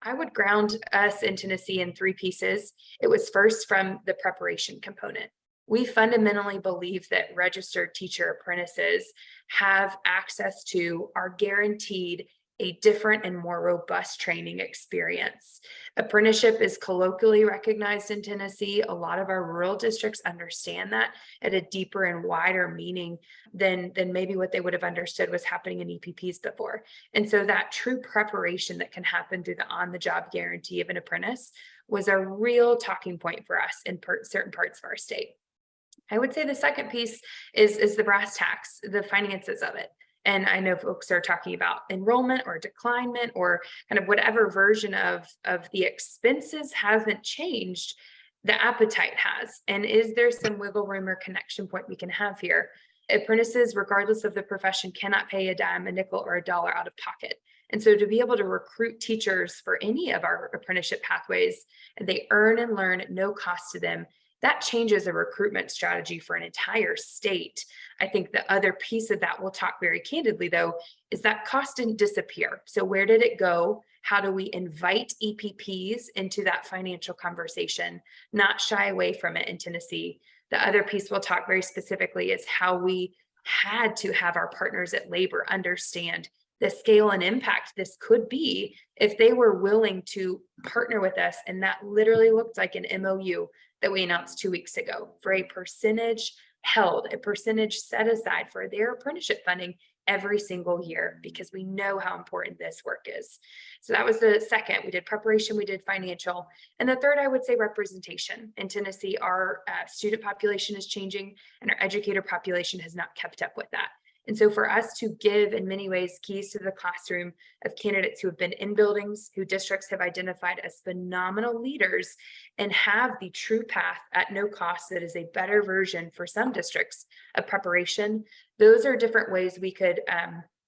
I would ground us in Tennessee in three pieces. It was first from the preparation component. We fundamentally believe that registered teacher apprentices have access to, are guaranteed a different and more robust training experience. Apprenticeship is colloquially recognized in Tennessee. A lot of our rural districts understand that at a deeper and wider meaning than maybe what they would have understood was happening in EPPs before. And so that true preparation that can happen through the on-the-job guarantee of an apprentice was a real talking point for us in certain parts of our state. I would say the second piece is the brass tacks, the finances of it. And I know folks are talking about enrollment or declinement or kind of whatever version of the expenses hasn't changed, the appetite has. And is there some wiggle room or connection point we can have here? Apprentices, regardless of the profession, cannot pay a dime, a nickel, or a dollar out of pocket. And so to be able to recruit teachers for any of our apprenticeship pathways, and they earn and learn at no cost to them, that changes a recruitment strategy for an entire state. I think the other piece of that, we'll talk very candidly though, is that cost didn't disappear. So where did it go? How do we invite EPPs into that financial conversation, not shy away from it in Tennessee? The other piece we'll talk very specifically is how we had to have our partners at labor understand the scale and impact this could be if they were willing to partner with us. And that literally looked like an MOU that we announced 2 weeks ago for a percentage held, a percentage set aside for their apprenticeship funding every single year, because we know how important this work is. So that was the second. We did preparation, we did financial. And the third, I would say representation. In Tennessee, our student population is changing and our educator population has not kept up with that. And so for us to give, in many ways, keys to the classroom of candidates who have been in buildings, who districts have identified as phenomenal leaders, and have the true path at no cost that is a better version for some districts of preparation, those are different ways we could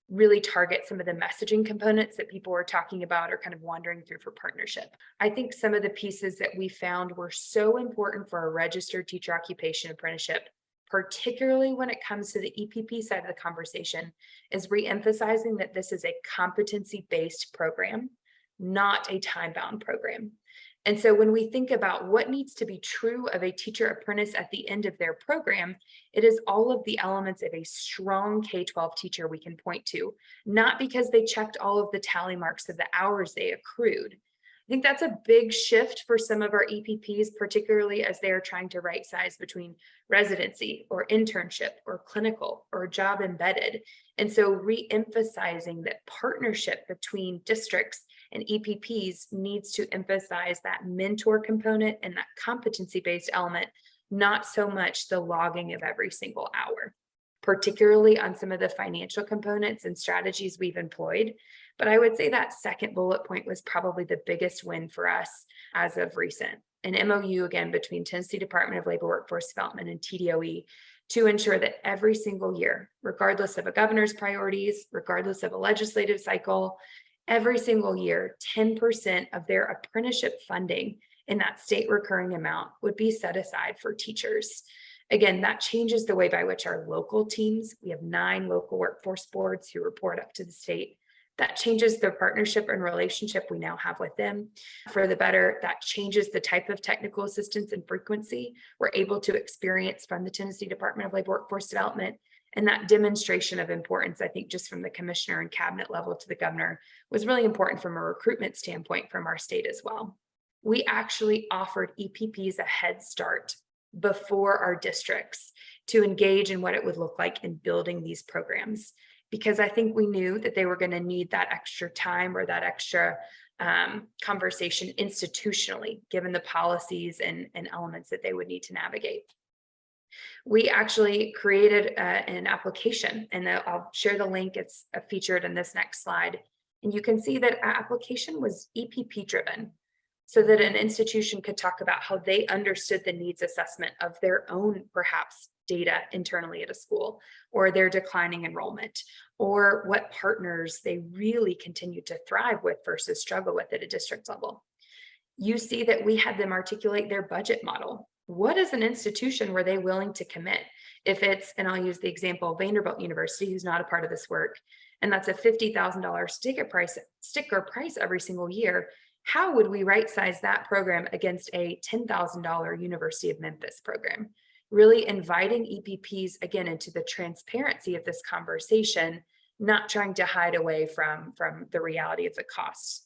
really target some of the messaging components that people were talking about or kind of wandering through for partnership. I think some of the pieces that we found were so important for a registered teacher occupation apprenticeship, particularly when it comes to the EPP side of the conversation, is re-emphasizing that this is a competency-based program, not a time-bound program. And so when we think about what needs to be true of a teacher apprentice at the end of their program, it is all of the elements of a strong K-12 teacher we can point to, not because they checked all of the tally marks of the hours they accrued. I think that's a big shift for some of our EPPs, particularly as they are trying to right size between residency or internship or clinical or job embedded. And so re-emphasizing that partnership between districts and EPPs needs to emphasize that mentor component and that competency-based element, not so much the logging of every single hour, particularly on some of the financial components and strategies we've employed. But I would say that second bullet point was probably the biggest win for us as of recent. An MOU, again, between Tennessee Department of Labor Workforce Development and TDOE to ensure that every single year, regardless of a governor's priorities, regardless of a legislative cycle, every single year, 10% of their apprenticeship funding in that state recurring amount would be set aside for teachers. Again, that changes the way by which our local teams, we have 9 local workforce boards who report up to the state. That changes the partnership and relationship we now have with them for the better. That changes the type of technical assistance and frequency we're able to experience from the Tennessee Department of Labor Workforce Development. And that demonstration of importance, I think, just from the commissioner and cabinet level to the governor, was really important from a recruitment standpoint from our state as well. We actually offered EPPs a head start before our districts to engage in what it would look like in building these programs, because I think we knew that they were going to need that extra time or that extra conversation institutionally, given the policies and elements that they would need to navigate. We actually created an application, and I'll share the link. It's featured in this next slide. And you can see that our application was EPP driven, so that an institution could talk about how they understood the needs assessment of their own, perhaps, data internally at a school, or their declining enrollment, or what partners they really continue to thrive with versus struggle with at a district level. You see that we had them articulate their budget model. What is an institution were they willing to commit? If it's, and I'll use the example of Vanderbilt University, who's not a part of this work, and that's a $50,000 sticker price every single year. How would we right size that program against a $10,000 University of Memphis program? Really inviting EPPs again into the transparency of this conversation, not trying to hide away from the reality of the costs.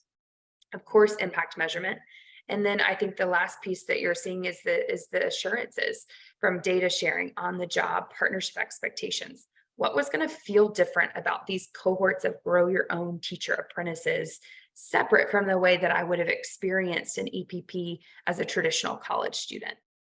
Of course, impact measurement. And then I think the last piece that you're seeing is the assurances from data sharing, on the job, partnership expectations. What was going to feel different about these cohorts of grow your own teacher apprentices, separate from the way that I would have experienced an EPP as a traditional college student?